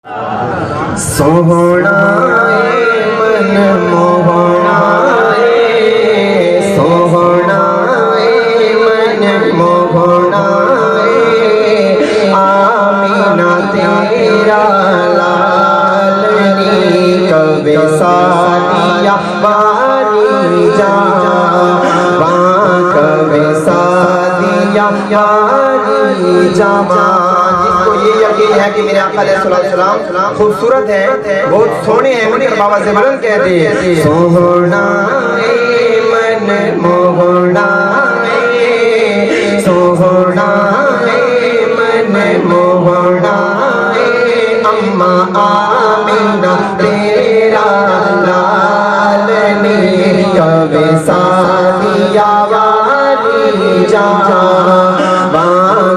सोहना मन मोहना सोहना मन मोहना आमीना तेरा लालनी कबे सादिया बानी जा कबे सादिया बानी जामा। जिसको ये यकीन है कि मेरे आका अलैहिस्सलाम खूबसूरत है, बहुत सोहने हैं, मुनकर बाबा से बुलंद कहते हैं सोहना मन मोहना सोहना मन मोहना अम्मा आमीना तेरा लालनी कबे सादिया वाली जा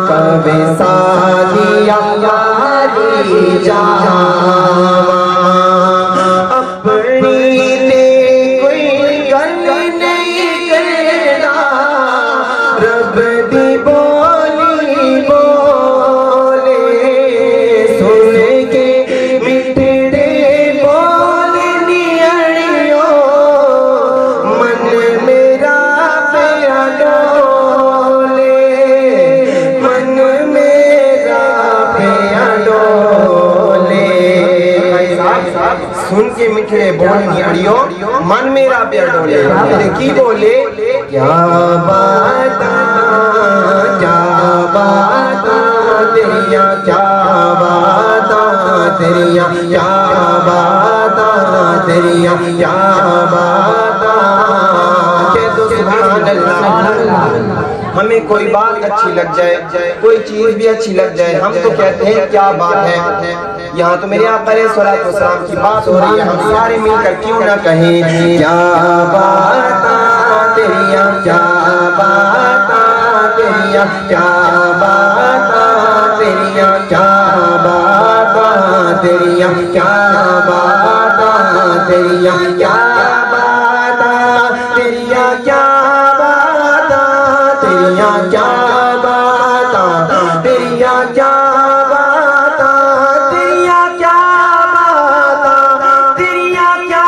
कबे सादिया वाली जा। अपनी ते कोई गल नहीं करना, रब दी बोली बोले सुन के मिठड़े बोल नियड़ियो मन मेरा प्यारा डोले मन मेरा प्यारा डोले। सुन के मिठड़े बोल नियड़ियो मन मेरा प्यारा डोले। मेरे की बोले क्या बाता तेरिया क्या बाता तेरिया क्या बाता तेरिया क्या बाता। कह दो सुभान अल्लाह। हमें कोई बात अच्छी लग जाए, कोई चीज भी अच्छी लग जाए, हम तो कहते हैं क्या बात है। यहाँ तो मेरे आका अलैहिस्सलाम की बात हो रही है, हम सारे मिलकर क्यों ना कहें क्या बाता तेरिया क्या बाता तेरिया क्या बाता तेरिया क्या बाता तेरिया क्या बाता तेरिया क्या बाता तेरिया क्या बाता तेरिया क्या बाता तेरिया क्या बाता तेरिया क्या बाता तेरिया क्या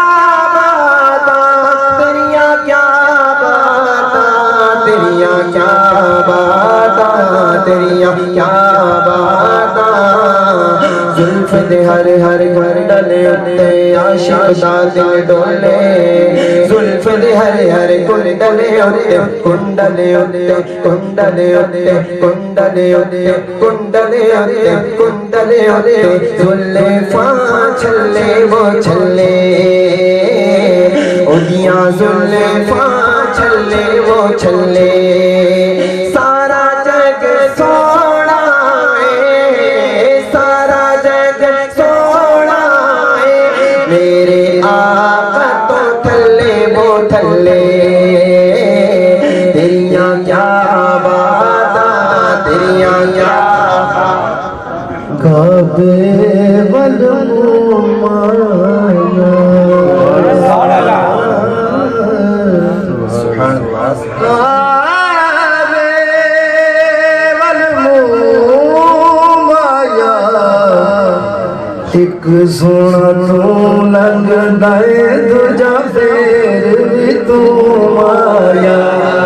बाता तेरिया क्या बाता तेरिया क्या बाता तेरिया क्या बाता। जुल्फ दे हर हर घर डले उत्ते आशिक दा दिल डोले, जुल्फ दे हर हर कुल डले उत्ते कुंडले उत्ते कुंडले उत्ते कुंडले उत्ते कुंडले उत्ते कुंडले उत्ते जुल्फा छल्ले वो छल्ले उदियां जुल्फा छल्ले वो छल्ले। सारा जग सोना है सारा जग सोना है मेरे आका तो थल्ले वो थल्ले। तेरिया क्या बाता तेरिया क्या गबे वल माया सुभान अल्लाह। एक सोना तू लगदा है दूजा फेर भी तू माया।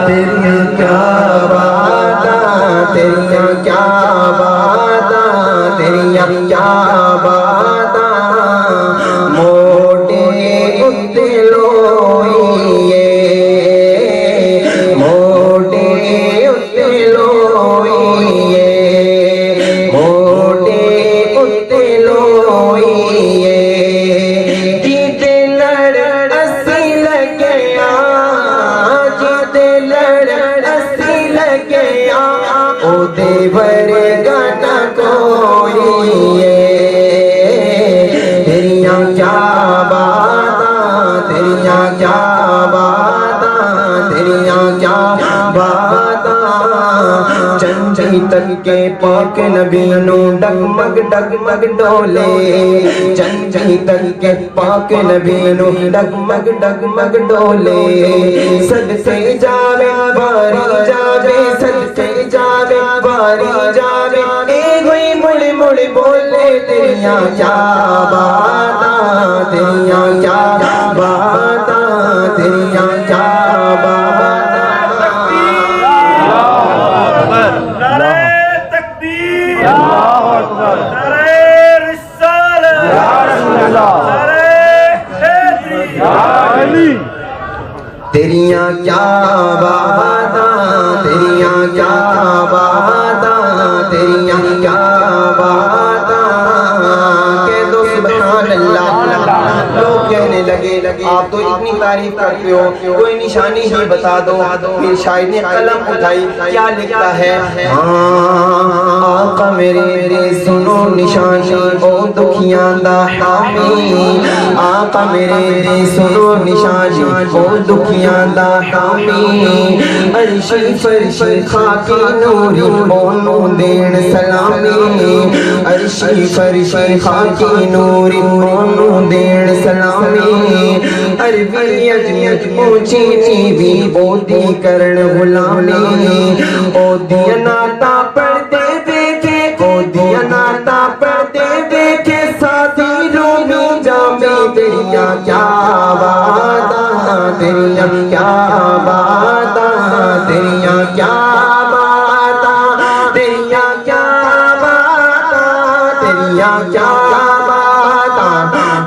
तेरिया क्या बाता तेरिया क्या बाता तेरिया क्या बाता। मोटे उत्ते लोइए मोटे उत्ते लोइए मोटे उत्ते लोइए जीते लड़ असी लगे जीते लड़ असी लगे ओ देवर गाना कोई तेरिया क्या बाता तेरिया क्या बाता तेरिया क्या बाता। चंचई तक के पाक नबी नु डगमग डगमग डोले, चंचई तक के पाक नबी नु डगमग डगमग डोले। सदके जावे बारी जावे सदके जावे बारी जावे ए कोई मुड़ مڑ بولے تیریاں کیا باتاں، تیریاں کیا باتاں، تیریاں کیا باتاں۔ نعرہ تکبیر، نعرہ رسالت، نعرہ حیدری۔ تیریاں کیا باتاں، تیریاں کیا باتاں، تیریاں کیا باتاں، کہہ دو سبحان اللہ۔ لوگ کہنے لگے آپ تو اتنی تعریف کرتے ہو، کوئی نشانی ہی بتا دو۔ پھر شاعر نے قلم اٹھائی، کیا لکھتا ہے؟ آقا میرے دے سنو نشانی او دکھیاں دا حامی، آقا میرے دے سنو نشانی او دکھیاں دا حامی، عرشی فرشی خاکی نوری اونو دین سلامی، عرشی فرشی خاکی نوری اونو دین سلامی، عربی اجمی اونچی نیوی او دی کرن غلامی، او دی ناتا پڑھتے دیکھے، او دی ناتا پڑھتے دیکھے، ساتھی رومی جامی، تیریاں کیا باتاں، تیریاں کیا باتاں، تیریاں کیا باتاں، تیریاں کیا باتاں، تیریاں کیا باتاں،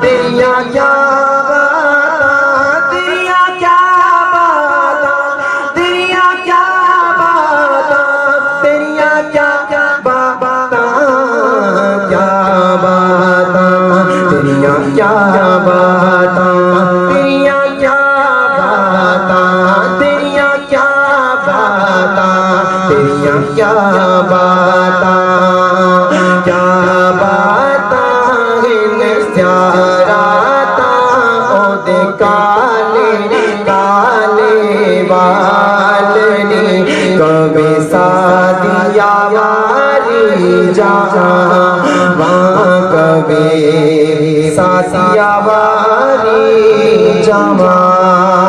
تیریاں کیا باتاں، تیریاں کیا باتاں، تیریاں کیا باتاں، تیریاں کیا باتاں، کیا باتاں، تیریاں کیا باتاں، تیریاں کیا باتاں، تیریاں کیا باتاں، تیریاں کیا باتاں، کیا باتاں نسیاراتا او دے کالے کالے والنی، کبھی سادیا واری جہاں وہاں، کبھی سادیا واری جہاں۔